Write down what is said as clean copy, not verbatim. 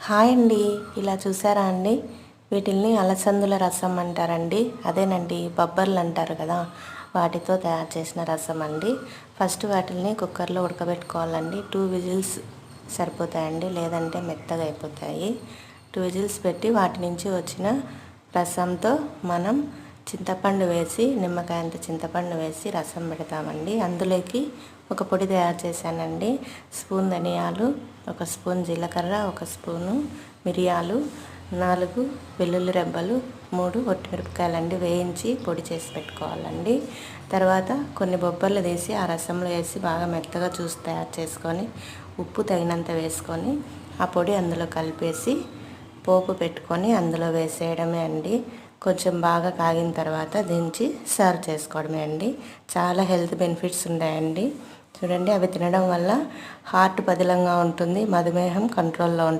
Hi అండి. ఇలా చూసారా అండి, వీటిల్ని అలసందుల రసం అంటారండి. అదేనండి బొబ్బర్లు అంటారు కదా, వాటితో తయారు చేసిన రసం అండి. ఫస్ట్ వాటిల్ని కుక్కర్లో ఉడకబెట్టుకోవాలండి. 2 విజిల్స్ సరిపోతాయండి, లేదంటే మెత్తగా అయిపోతాయి. 2 విజిల్స్ పెట్టి వాటి నుంచి వచ్చిన రసంతో మనం చింతపండు వేసి, నిమ్మకాయ అంత చింతపండు వేసి రసం పెడతామండి. అందులోకి ఒక పొడి తయారు చేశానండి. స్పూన్ ధనియాలు, 1 స్పూన్ జీలకర్ర, 1 స్పూను మిరియాలు, 4 వెల్లుల్లి రెబ్బలు, 3 ఒట్టిమిరపకాయలండి వేయించి పొడి చేసి పెట్టుకోవాలండి. తర్వాత కొన్ని బొబ్బర్లు తీసి ఆ రసంలో వేసి బాగా మెత్తగా జ్యూస్ తయారు చేసుకొని, ఉప్పు తగినంత వేసుకొని ఆ పొడి అందులో కలిపేసి పోపు పెట్టుకొని అందులో వేసేయడమే అండి. కొంచెం బాగా కాగిన తర్వాత దించి సర్వ్ చేసుకోవడమే అండి. చాలా హెల్త్ బెనిఫిట్స్ ఉన్నాయండి. చూడండి, అవి తినడం వల్ల హార్ట్ పదిలంగా ఉంటుంది, మధుమేహం కంట్రోల్లో ఉంటుంది.